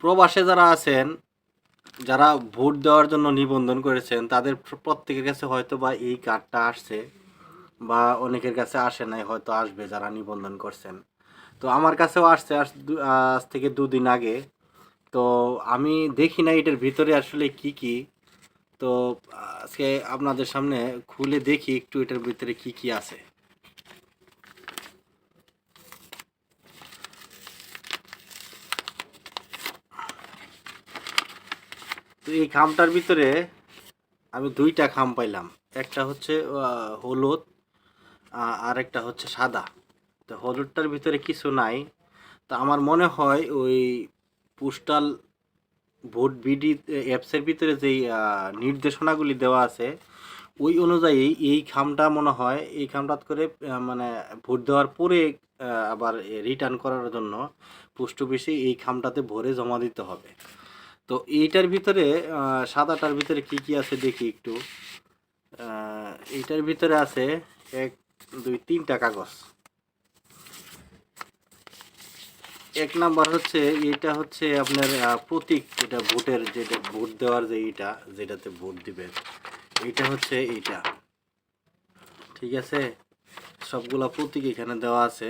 প্রবাসে যারা আছেন, যারা ভোট দেওয়ার জন্য নিবন্ধন করেছেন, তাদের প্রত্যেকের কাছে হয়তো বা এই কার্ডটা আসছে, বা অনেকের কাছে আসে নাই, হয়তো আসবে যারা নিবন্ধন করছেন। তো আমার কাছেও আসছে আজ থেকে 2 দিন আগে। তো আমি দেখি না এটার ভিতরে আসলে কি কি। তো আজকে আপনাদের সামনে খুলে দেখি একটু এটার ভিতরে কি কি আছে। তো এই খামটার ভিতরে আমি 2টা খাম পাইলাম। একটা হচ্ছে হলুদ, আর একটা হচ্ছে সাদা। তো হলুদটার ভিতরে কিছু নাই। তা আমার মনে হয় ওই পোস্টাল ভোট বিডি অ্যাপসের ভিতরে যেই নির্দেশনাগুলি দেওয়া আছে, ওই অনুযায়ী এই খামটা মনে হয়, এই খামটাত করে মানে ভোট দেওয়ার পরে আবার রিটার্ন করার জন্য পোস্ট অফিসে এই খামটাতে ভরে জমা দিতে হবে। তো এইটার ভিতরে সাদাটার ভিতরে কি কি আছে দেখি একটু। এইটার ভিতরে আছে 1 2 3টা কাগজ। 1 নাম্বার হচ্ছে, এটা হচ্ছে আপনার প্রতীক, এটা ভোটের, যেটা ভোট দেওয়ার যে এইটা, যেটাতে ভোট দিবেন, এইটা হচ্ছে এইটা। ঠিক আছে, সবগুলা প্রতীক এখানে দেওয়া আছে।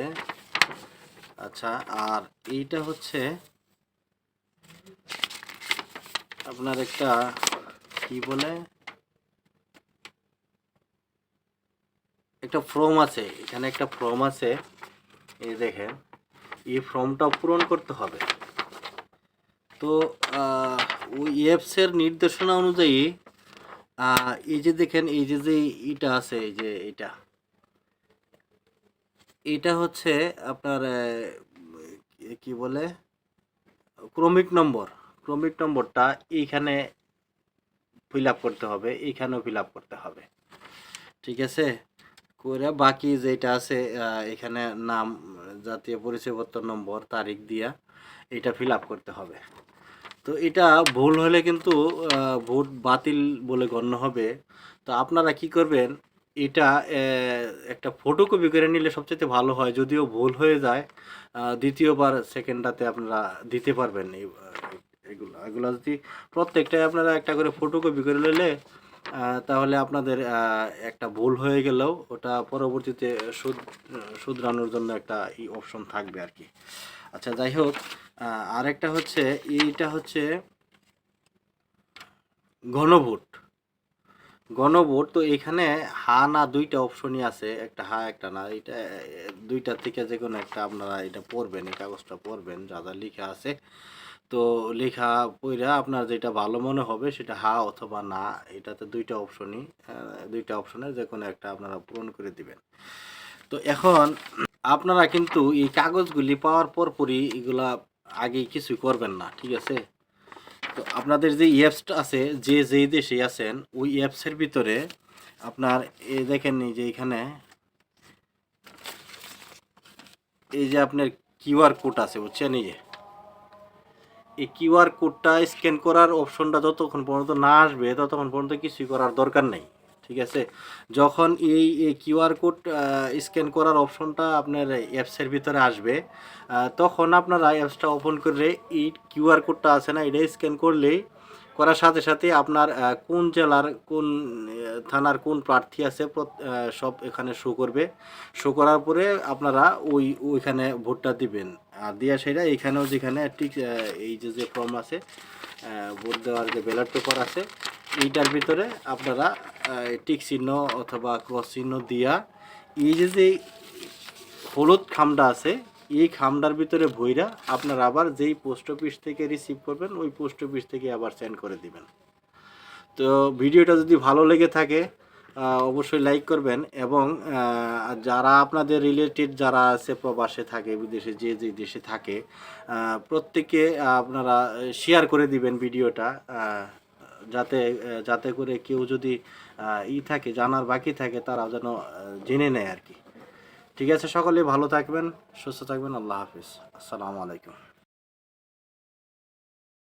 আচ্ছা, আর এইটা হচ্ছে আপনার একটা কি বলে, একটা ফর্ম আছে এখানে, একটা ফর্ম আছে। এই দেখেন, এই ফর্মটাও পূরণ করতে হবে। তো ওই অ্যাপসের নির্দেশনা অনুযায়ী এই যে দেখেন, এই যে যে এটা আছে, এই যে এটা হচ্ছে আপনার কি বলে, ক্রমিক নম্বর। ক্রমিক নম্বরটা এইখানে ফিল আপ করতে হবে, এইখানেও ফিল আপ করতে হবে। ঠিক আছে, করে বাকি যেটা আছে এখানে নাম, জাতীয় পরিচয়পত্র নম্বর, তারিখ দিয়া এটা ফিল আপ করতে হবে। তো এটা ভুল হলে কিন্তু ভোট বাতিল বলে গণ্য হবে। তো আপনারা কি করবেন, এটা একটা ফটোকপি করে নিলে সবচেয়ে ভালো হয়। যদিও ভুল হয়ে যায়, দ্বিতীয়বার সেকেন্ডটাতে আপনারা দিতে পারবেন। এগুলো এগুলো যদি প্রত্যেকটাই আপনারা একটা করে ফটোকপি করে নিলে, তাহলে আপনাদের একটা ভুল হয়ে গেলেও ওটা পরবর্তীতে শুধরানোর জন্য একটা অপশন থাকবে আর কি। আচ্ছা, যাই হোক, আরেকটা হচ্ছে, এইটা হচ্ছে গণভোট। গণভোট তো এখানে হা না 2টা অপশনই আছে, একটা হা একটা না। এটা 2টার থেকে যে কোনো একটা আপনারা এটা পড়বেন, এই কাগজটা পড়বেন, যা যা লেখা আছে। তো লেখা পড়া আপনার যেটা ভালো মনে হবে সেটা হা অথবা না, এটাতে 2টা অপশনই, 2টা অপশনের যে কোনো একটা আপনারা পূরণ করে দিবেন। তো এখন আপনারা কিন্তু এই কাগজগুলি পাওয়ার পরপরই এগুলা আগে কিছুই করবেন না, ঠিক আছে? তো আপনাদের যে অ্যাপসটা আছে, যে যেই দেশে আছেন, ওই অ্যাপসের ভিতরে আপনার দেখেন, এই যে এখানে এই যে আপনার কিউআর কোড আছে, বুঝছেন? এই কিউআর কোডটা স্ক্যান করার অপশনটা যতক্ষণ পর্যন্ত না আসবে ততক্ষণ পর্যন্ত কিছুই করার দরকার নেই, ঠিক আছে? যখন এই কিউআর কোড স্ক্যান করার অপশনটা আপনার অ্যাপসের ভিতরে আসবে, তখন আপনারা অ্যাপসটা ওপেন করে এই কিউআর কোডটা আছে না, এটা স্ক্যান করলেই, করার সাথে সাথে আপনার কোন জেলার কোন থানার কোন প্রার্থী আছে সব এখানে শো করবে। শো করার পরে আপনারা ওইখানে ভোটটা দিবেন। আর দিয়া সেটা এইখানেও যেখানে ঠিক এই যে যে ফর্ম আছে, ভোট দেওয়ার যে ব্যালট পেপার আছে, এইটার ভিতরে আপনারা টিক চিহ্ন অথবা ক্রস চিহ্ন দিয়া, এই যে যে হলুদ খামটা আছে, এই খামটার ভিতরে ভইরা আপনারা আবার যেই পোস্ট অফিস থেকে রিসিভ করবেন, ওই পোস্ট অফিস থেকে আবার সেন্ড করে দিবেন। তো ভিডিওটা যদি ভালো লেগে থাকে অবশ্যই লাইক করবেন, এবং যারা আপনাদের রিলেটেড যারা আছে, প্রবাসে থাকে, বিদেশে, যে যে দেশে থাকে, প্রত্যেকে আপনারা শেয়ার করে দিবেন ভিডিওটা, যাতে যাতে করে কেউ যদি থাকে, জানার বাকি থাকে, তারা যেন জেনে নেয় আর কি। ঠিক আছে, সকলে ভালো থাকবেন, সুস্থ থাকবেন। আল্লাহ হাফিজ, আসসালামু আলাইকুম।